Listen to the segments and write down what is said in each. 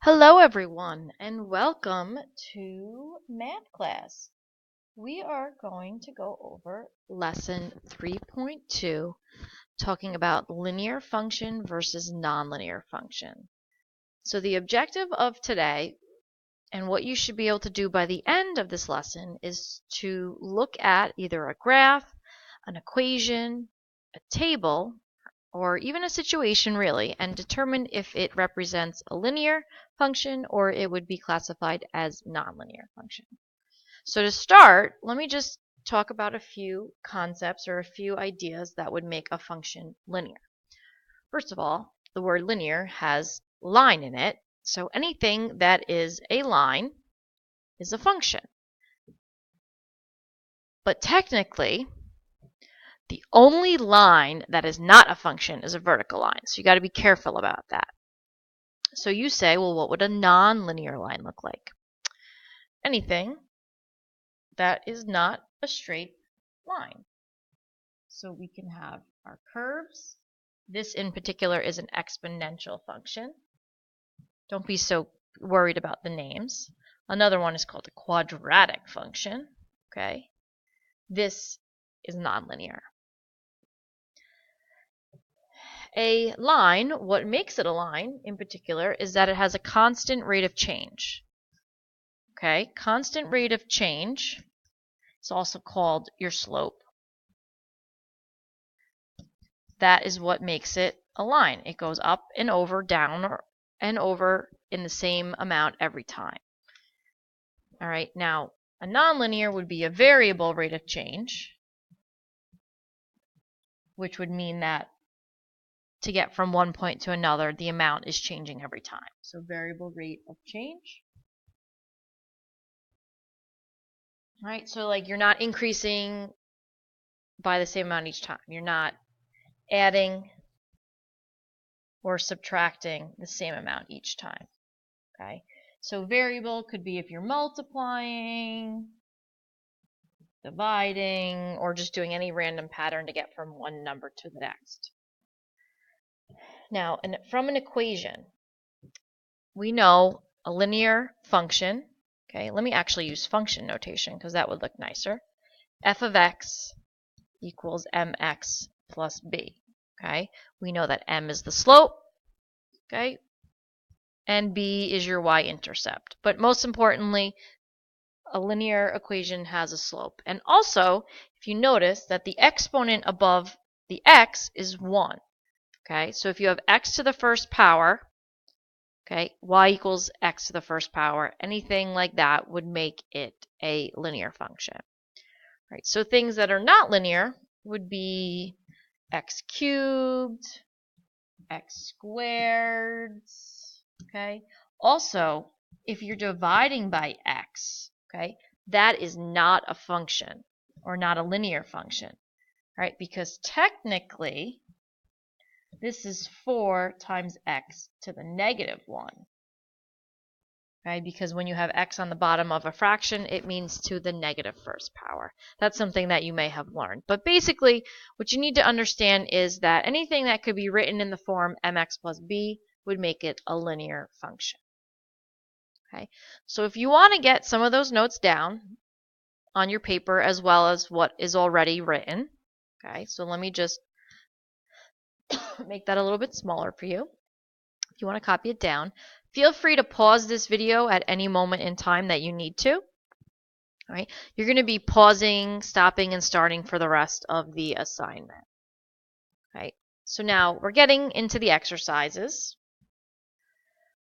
Hello, everyone, and welcome to math class. We are going to go over lesson 3.2, talking about linear function versus nonlinear function. So the objective of today, and what you should be able to do by the end of this lesson, is to look at either a graph, an equation, a table, or even a situation really, and determine if it represents a linear function or it would be classified as nonlinear function. So to start, let me just talk about a few concepts or a few ideas that would make a function linear. First of all, the word linear has line in it, so anything that is a line is a function. But technically, the only line that is not a function is a vertical line, so you got to be careful about that. So you say, well, what would a nonlinear line look like? Anything that is not a straight line. So we can have our curves. This in particular is an exponential function. Don't be so worried about the names. Another one is called a quadratic function. Okay. This is nonlinear. A line, what makes it a line in particular, is that it has a constant rate of change. Okay, constant rate of change is also called your slope. That is what makes it a line. It goes up and over, down and over in the same amount every time. All right, now a nonlinear would be a variable rate of change, which would mean that to get from one point to another, the amount is changing every time. So variable rate of change. All right, so like you're not increasing by the same amount each time. You're not adding or subtracting the same amount each time. Okay, so variable could be if you're multiplying, dividing, or just doing any random pattern to get from one number to the next. Now, from an equation, we know a linear function. Okay, let me actually use function notation because that would look nicer. F of x equals mx plus b. Okay, we know that m is the slope. Okay, and b is your y-intercept. But most importantly, a linear equation has a slope. And also, if you notice that the exponent above the x is 1. Okay, so if you have x to the first power, okay, y equals x to the first power, anything like that would make it a linear function. Right, so things that are not linear would be x cubed, x squared, okay? Also, if you're dividing by x, okay, that is not a function or not a linear function, right? Because technically, this is 4 times x to the negative 1, right? Because when you have x on the bottom of a fraction, it means to the negative first power. That's something that you may have learned. But basically, what you need to understand is that anything that could be written in the form mx plus b would make it a linear function. Okay, so if you want to get some of those notes down on your paper as well as what is already written, okay, so let me just make that a little bit smaller for you. If you want to copy it down, feel free to pause this video at any moment in time that you need to. All right, you're going to be pausing, stopping, and starting for the rest of the assignment. All right, so now we're getting into the exercises.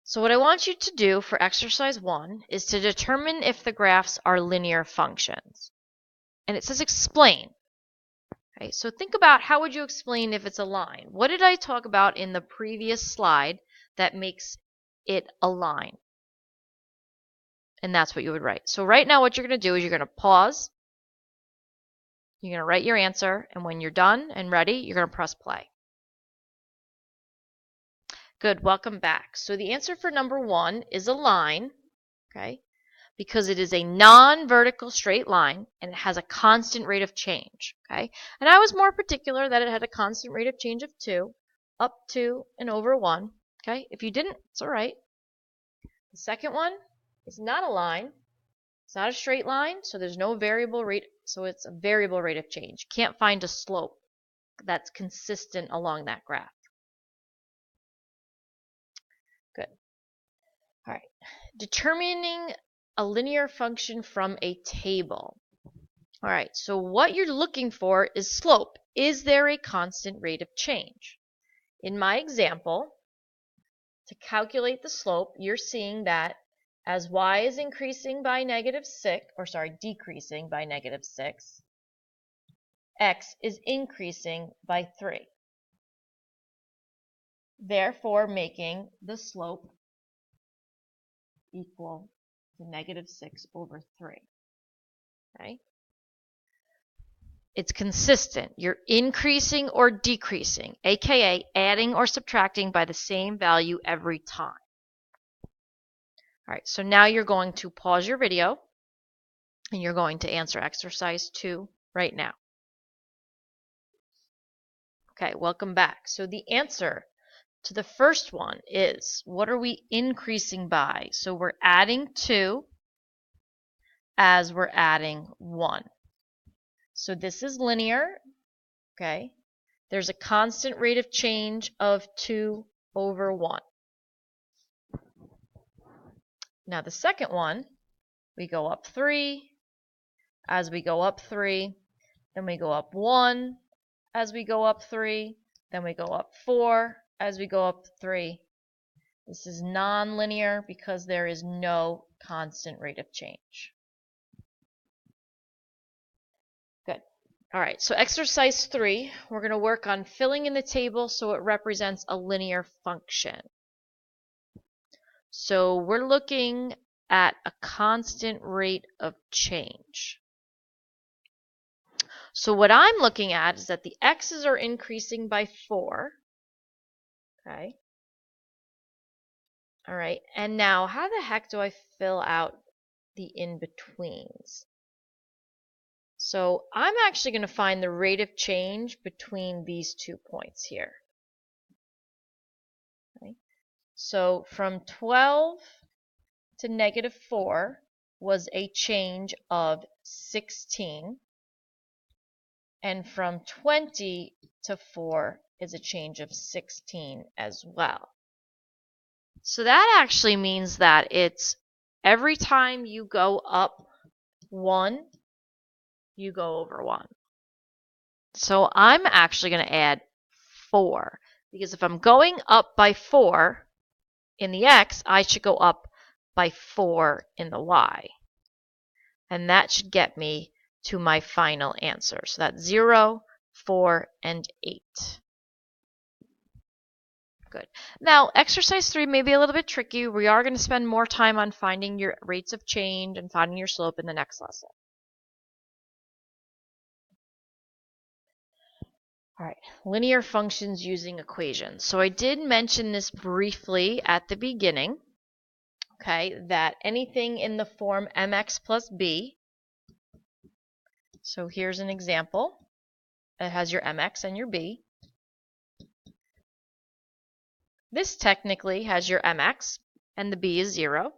So what I want you to do for exercise 1 is to determine if the graphs are linear functions. And it says explain. Okay, so think about how would you explain if it's a line? What did I talk about in the previous slide that makes it a line? And that's what you would write. So right now what you're going to do is you're going to pause. You're going to write your answer. And when you're done and ready, you're going to press play. Good, welcome back. So the answer for number 1 is a line, okay, because it is a non-vertical straight line and it has a constant rate of change, okay? And I was more particular that it had a constant rate of change of 2, up 2 and over 1, okay? If you didn't, it's all right. The second one is not a line. It's not a straight line, so there's no variable rate, so it's a variable rate of change. Can't find a slope that's consistent along that graph. Good. All right. Determining a linear function from a table. All right, so what you're looking for is slope. Is there a constant rate of change? In my example, to calculate the slope, you're seeing that as y is increasing by decreasing by -6, x is increasing by 3. Therefore, making the slope equal to -6/3. Okay? It's consistent. You're increasing or decreasing, aka adding or subtracting by the same value every time. All right, so now you're going to pause your video and you're going to answer exercise 2 right now. Okay, welcome back. So the answer to the first one is, what are we increasing by? So we're adding 2 as we're adding 1. So this is linear, okay? There's a constant rate of change of 2/1. Now the second one, we go up 3, as we go up 3, then we go up 1, as we go up 3, then we go up 4, as we go up 3. This is non-linear because there is no constant rate of change. Good. All right, so exercise 3, we're going to work on filling in the table so it represents a linear function. So we're looking at a constant rate of change. So what I'm looking at is that the x's are increasing by 4. Okay. All right, and now how the heck do I fill out the in-betweens? So I'm actually going to find the rate of change between these 2 points here. Okay. So from 12 to -4 was a change of 16. And from 20 to 4 is a change of 16 as well. So that actually means that it's every time you go up 1, you go over 1. So I'm actually going to add 4, because if I'm going up by 4 in the x, I should go up by 4 in the y. And that should get me to my final answer. So that's 0, 4, and 8. Good. Now, exercise 3 may be a little bit tricky. We are going to spend more time on finding your rates of change and finding your slope in the next lesson. All right, linear functions using equations. So I did mention this briefly at the beginning, okay, that anything in the form mx plus b, so here's an example. It has your mx and your b. This technically has your mx, and the b is 0.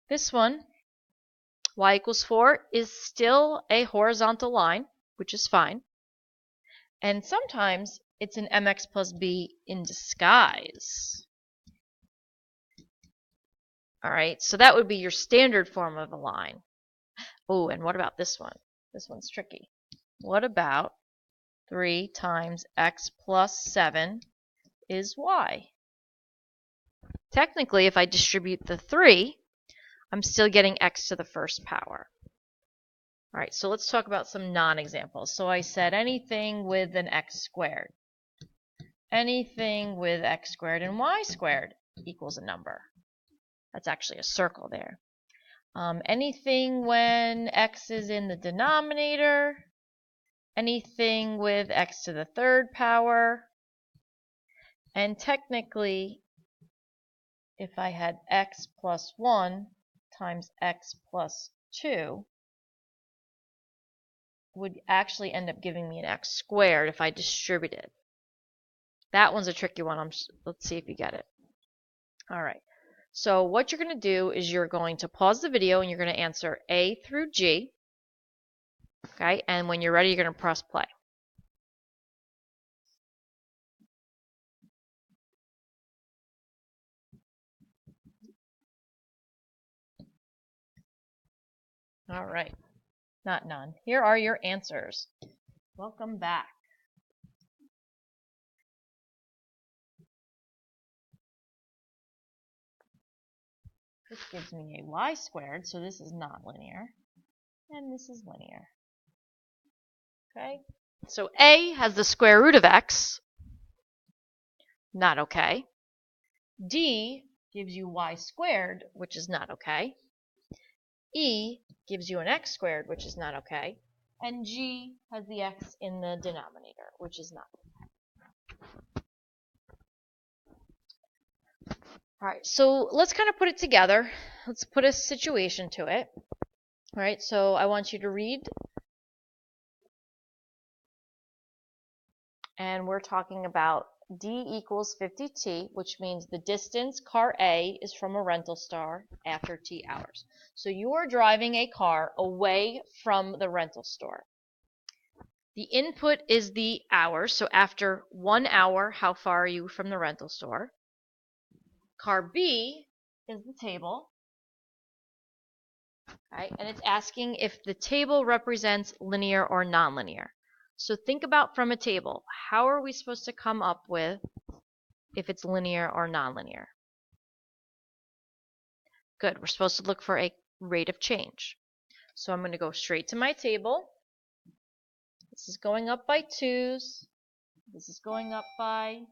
This one, y equals 4, is still a horizontal line, which is fine. And sometimes it's an mx plus b in disguise. All right, so that would be your standard form of a line. Oh, and what about this one? This one's tricky. What about 3 times x plus 7 is y? Technically, if I distribute the 3, I'm still getting x to the first power. All right, so let's talk about some non-examples. So I said anything with an x squared. Anything with x squared and y squared equals a number. That's actually a circle there. Anything when x is in the denominator. Anything with x to the third power. And technically, if I had x plus 1 times x plus 2, would actually end up giving me an x squared if I distributed. That one's a tricky one. Let's see if you get it. All right. So what you're going to do is you're going to pause the video and you're going to answer A through G. Okay, and when you're ready, you're going to press play. All right, not none. Here are your answers. Welcome back. This gives me a y squared, so this is not linear, and this is linear. Okay, so A has the square root of x, not okay. D gives you y squared, which is not okay. E gives you an x squared, which is not okay. And G has the x in the denominator, which is not okay. All right, so let's kind of put it together. Let's put a situation to it. All right, so I want you to read. And we're talking about D equals 50t, which means the distance car A is from a rental store after t hours. So you are driving a car away from the rental store. The input is the hours, so after 1 hour, how far are you from the rental store? Car B is the table, right? And it's asking if the table represents linear or nonlinear. So think about from a table, how are we supposed to come up with if it's linear or nonlinear? Good, we're supposed to look for a rate of change. So I'm going to go straight to my table. This is going up by 2s. This is going up by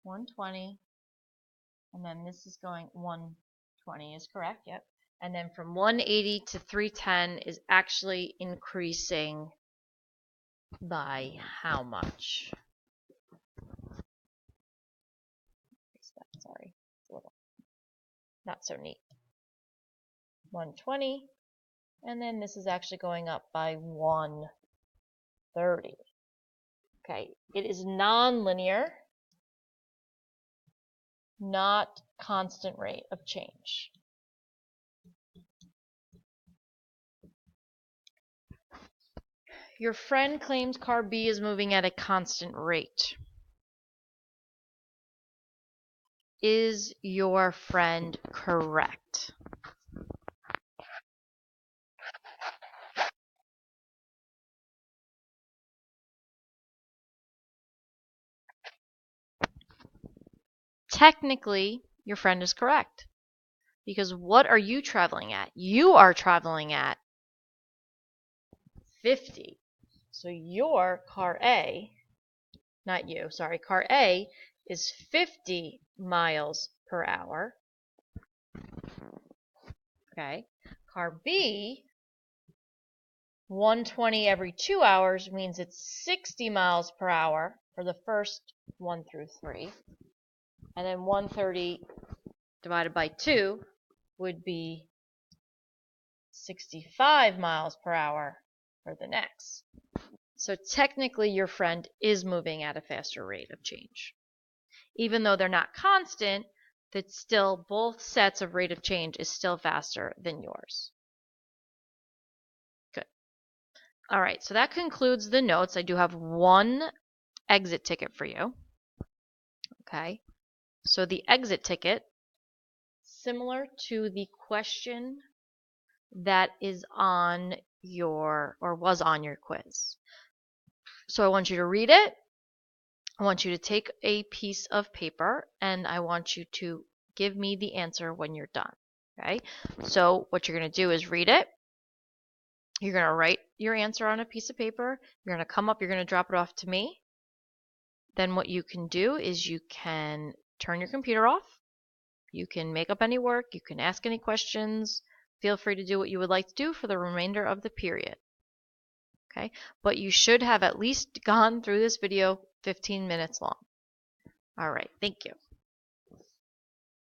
120. And then this is going 120 is correct, yep. And then from 180 to 310 is actually increasing by how much? Sorry, it's a little not so neat. 120, and then this is actually going up by 130. Okay, it is nonlinear, not constant rate of change. Your friend claims car B is moving at a constant rate. Is your friend correct? Technically, your friend is correct. Because what are you traveling at? You are traveling at 50. So your car A, not you, sorry, car A is 50 miles per hour. Okay. Car B, 120 every 2 hours means it's 60 miles per hour for the first 1 through 3. And then 130 divided by 2 would be 65 miles per hour for the next. So technically your friend is moving at a faster rate of change. Even though they're not constant, that's still both sets of rate of change is still faster than yours. Good. All right, so that concludes the notes. I do have one exit ticket for you. Okay. So the exit ticket, similar to the question that is on your, or was on your quiz. So I want you to read it. I want you to take a piece of paper and I want you to give me the answer when you're done. Okay. So what you're going to do is read it. You're going to write your answer on a piece of paper. You're going to come up, you're going to drop it off to me. Then what you can do is you can turn your computer off. You can make up any work. You can ask any questions. Feel free to do what you would like to do for the remainder of the period. Okay, but you should have at least gone through this video 15 minutes long. All right, thank you.